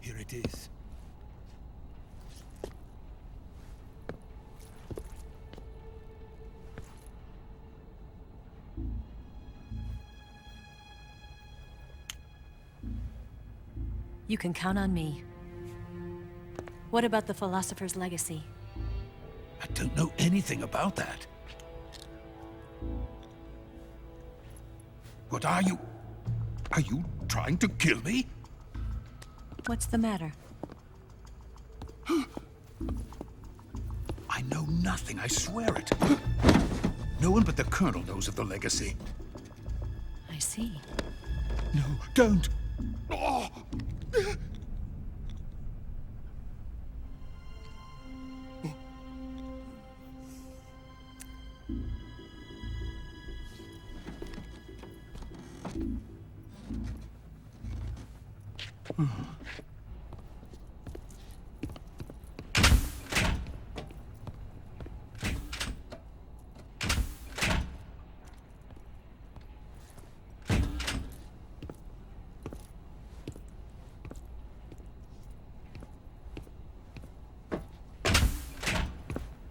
Here it is. You can count on me. What about the philosopher's legacy? I don't know anything about that. What are you? Are you trying to kill me? What's the matter? I know nothing, I swear it. No one but the Colonel knows of the legacy. I see. No, don't! Oh.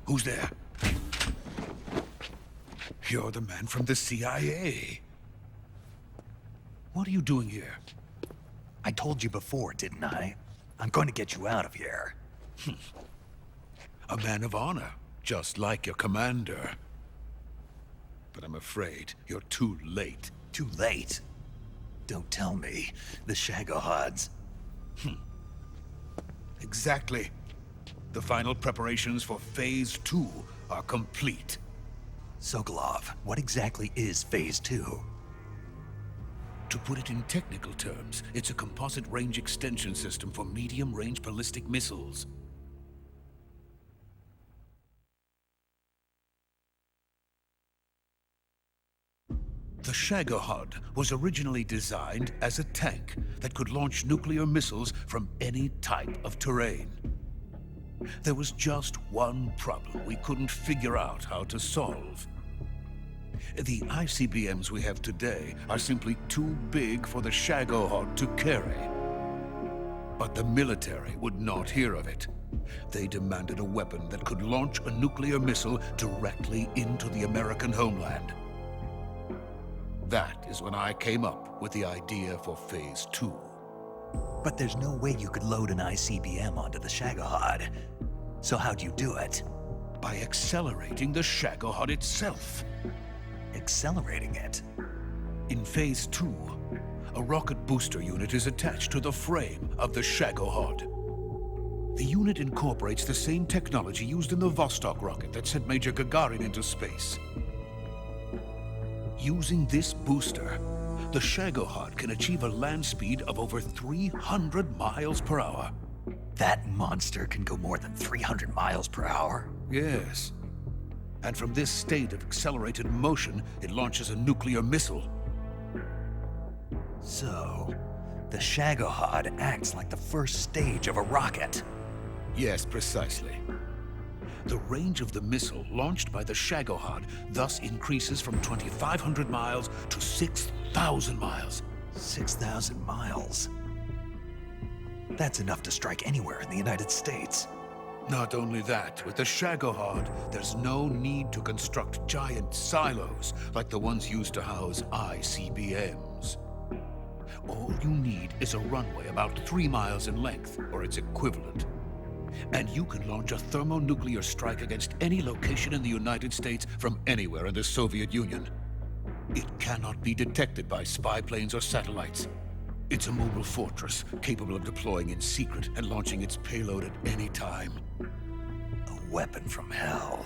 Who's there? You're the man from the CIA. What are you doing here? I told you before, didn't I? I'm going to get you out of here. A man of honor, just like your commander. But I'm afraid you're too late. Too late? Don't tell me. The Shagohods. Exactly. The final preparations for Phase 2 are complete. Sokolov, what exactly is Phase 2? To put it in technical terms, it's a composite range extension system for medium-range ballistic missiles. The Shagohod was originally designed as a tank that could launch nuclear missiles from any type of terrain. There was just one problem we couldn't figure out how to solve. The ICBMs we have today are simply too big for the Shagohod to carry. But the military would not hear of it. They demanded a weapon that could launch a nuclear missile directly into the American homeland. That is when I came up with the idea for Phase 2. But there's no way you could load an ICBM onto the Shagohod. So how'd you do it? By accelerating the Shagohod itself. Accelerating it? In Phase 2, a rocket booster unit is attached to the frame of the Shagohod. The unit incorporates the same technology used in the Vostok rocket that sent Major Gagarin into space. Using this booster, the Shagohod can achieve a land speed of over 300 miles per hour. That monster can go more than 300 miles per hour? Yes. And from this state of accelerated motion, it launches a nuclear missile. So, the Shagohod acts like the first stage of a rocket. Yes, precisely. The range of the missile launched by the Shagohod thus increases from 2,500 miles to 6,000 miles. 6,000 miles? That's enough to strike anywhere in the United States. Not only that, with the Shagohod, there's no need to construct giant silos like the ones used to house ICBMs. All you need is a runway about 3 miles in length, or its equivalent. And you can launch a thermonuclear strike against any location in the United States from anywhere in the Soviet Union. It cannot be detected by spy planes or satellites. It's a mobile fortress, capable of deploying in secret and launching its payload at any time. A weapon from hell.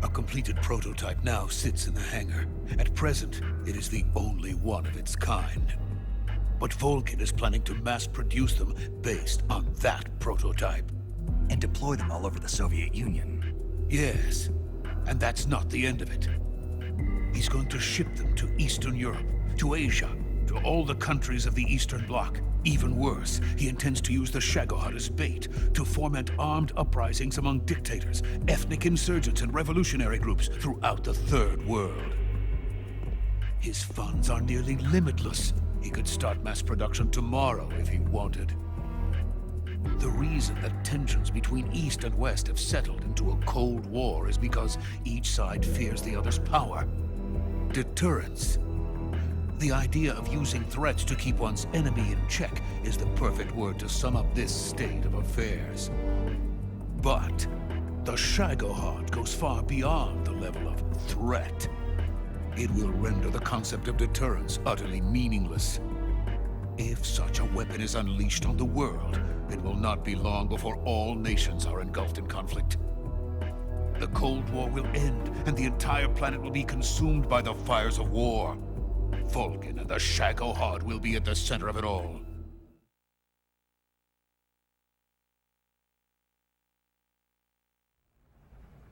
A completed prototype now sits in the hangar. At present, it is the only one of its kind. But Volkin is planning to mass produce them based on that prototype. And deploy them all over the Soviet Union. Yes, and that's not the end of it. He's going to ship them to Eastern Europe, to Asia, to all the countries of the Eastern Bloc. Even worse, he intends to use the Shagohod as bait to foment armed uprisings among dictators, ethnic insurgents, and revolutionary groups throughout the Third World. His funds are nearly limitless. He could start mass production tomorrow if he wanted. The reason that tensions between East and West have settled into a Cold War is because each side fears the other's power. Deterrence. The idea of using threats to keep one's enemy in check is the perfect word to sum up this state of affairs. But the Shagohod goes far beyond the level of threat. It will render the concept of deterrence utterly meaningless. If such a weapon is unleashed on the world, it will not be long before all nations are engulfed in conflict. The Cold War will end, and the entire planet will be consumed by the fires of war. Vulcan and the Shagohod will be at the center of it all.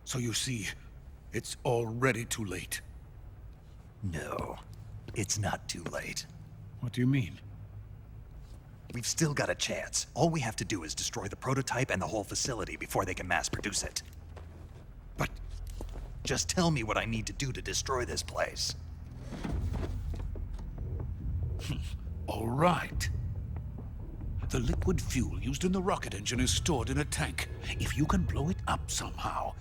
So you see, it's already too late. No, it's not too late. What do you mean? We've still got a chance. All we have to do is destroy the prototype and the whole facility before they can mass produce it. But Just tell me what I need to do to destroy this place. all right. The liquid fuel used in the rocket engine is stored in a tank. If you can blow it up somehow...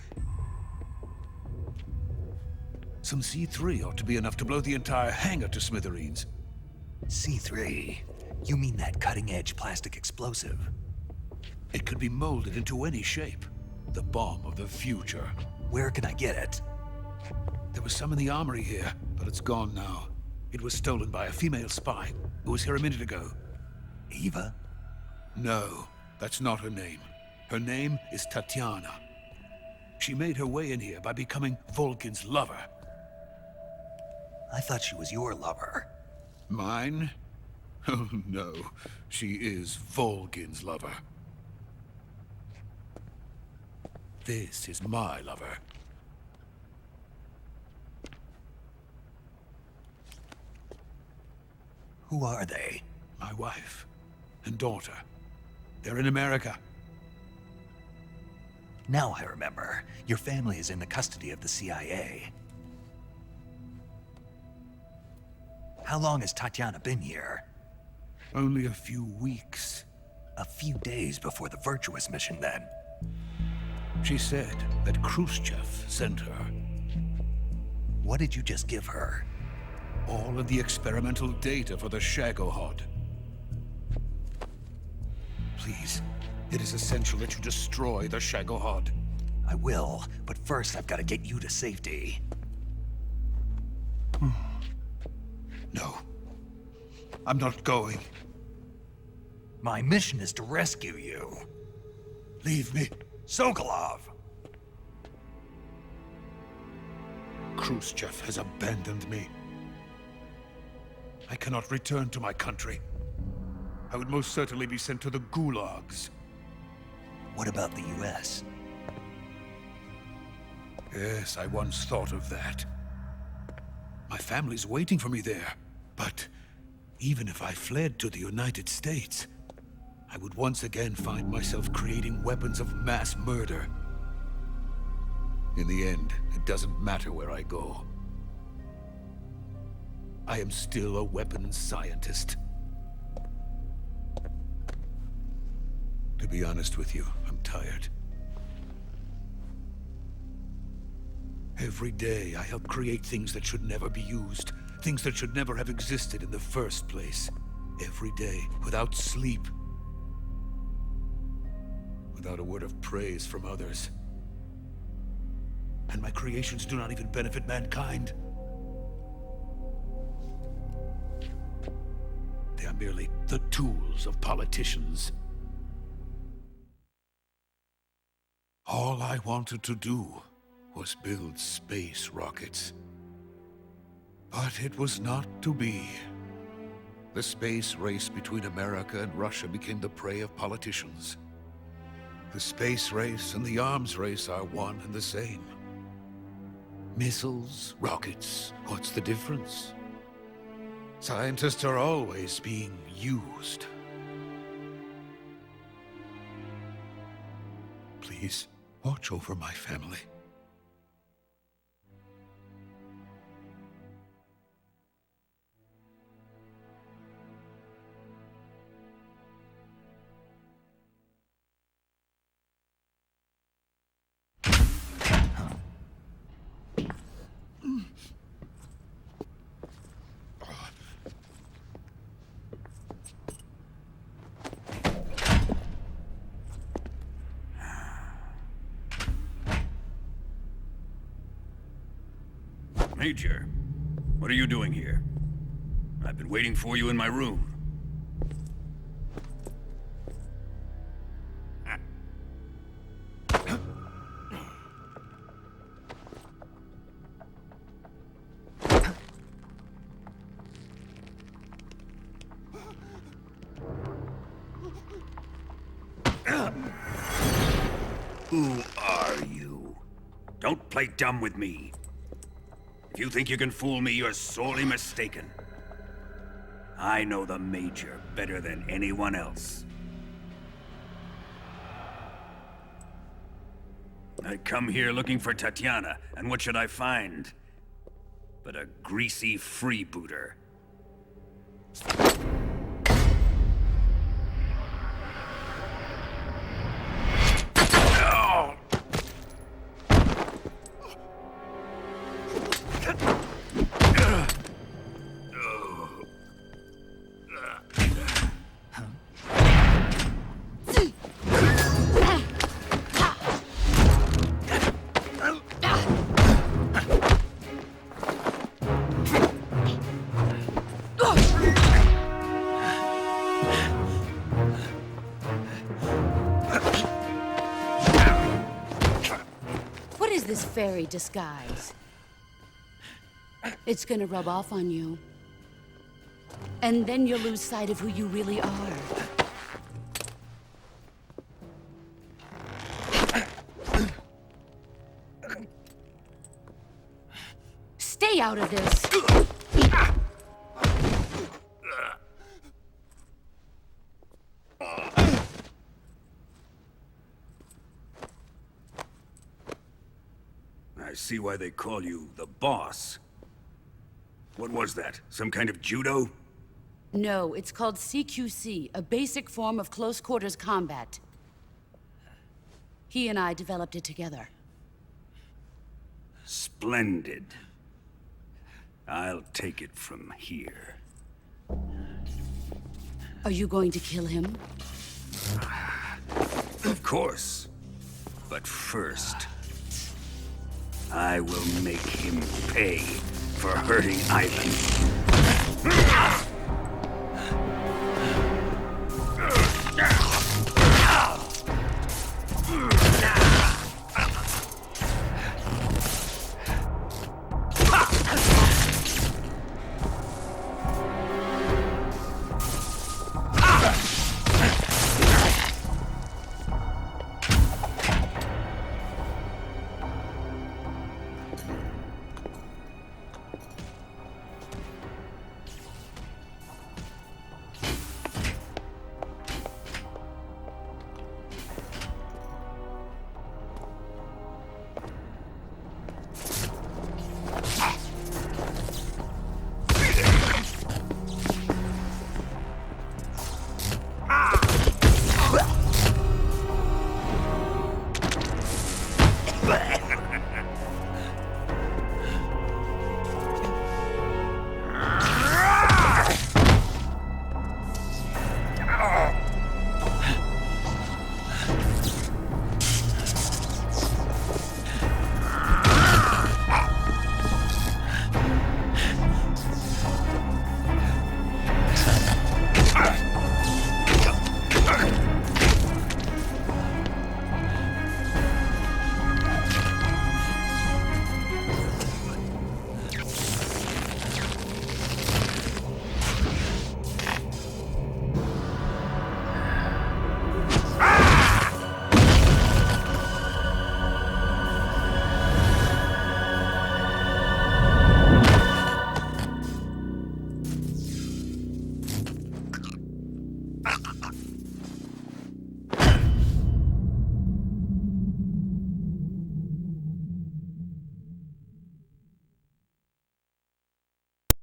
Some C3 ought to be enough to blow the entire hangar to smithereens. C3? You mean that cutting-edge plastic explosive? It could be molded into any shape. The bomb of the future. Where can I get it? There was some in the armory here, but it's gone now. It was stolen by a female spy who was here a minute ago. Eva? No, that's not her name. Her name is Tatiana. She made her way in here by becoming Vulcan's lover. I thought she was your lover. Mine? Oh no, she is Vulcan's lover. This is my lover. Who are they? My wife and daughter. They're in America. Now I remember. Your family is in the custody of the CIA. How long has Tatiana been here? Only a few weeks. A few days before the Virtuous mission, then. She said that Khrushchev sent her. What did you just give her? All of the experimental data for the Shagohod. Please, it is essential that you destroy the Shagohod. I will, but first I've got to get you to safety. No. I'm not going. My mission is to rescue you. Leave me. Sokolov! Khrushchev has abandoned me. I cannot return to my country. I would most certainly be sent to the gulags. What about the US? Yes, I once thought of that. My family's waiting for me there. But even if I fled to the United States, I would once again find myself creating weapons of mass murder. In the end, it doesn't matter where I go. I am still a weapons scientist. To be honest with you, I'm tired. Every day, I help create things that should never be used. Things that should never have existed in the first place. Every day, without sleep. Without a word of praise from others. And my creations do not even benefit mankind. They are merely the tools of politicians. All I wanted to do was build space rockets. But it was not to be. The space race between America and Russia became the prey of politicians. The space race and the arms race are one and the same. Missiles, rockets, what's the difference? Scientists are always being used. Please, watch over my family. Major, what are you doing here? I've been waiting for you in my room. Who are you? Don't play dumb with me. If you think you can fool me, you're sorely mistaken. I know the Major better than anyone else. I come here looking for Tatiana, and what should I find? But a greasy freebooter. What is this fairy disguise? It's gonna rub off on you. And then you'll lose sight of who you really are. Stay out of this! I see why they call you the boss. What was that? Some kind of judo? No, it's called CQC, a basic form of close quarters combat. He and I developed it together. Splendid. I'll take it from here. Are you going to kill him? Of course. But first, I will make him pay for hurting Ivan.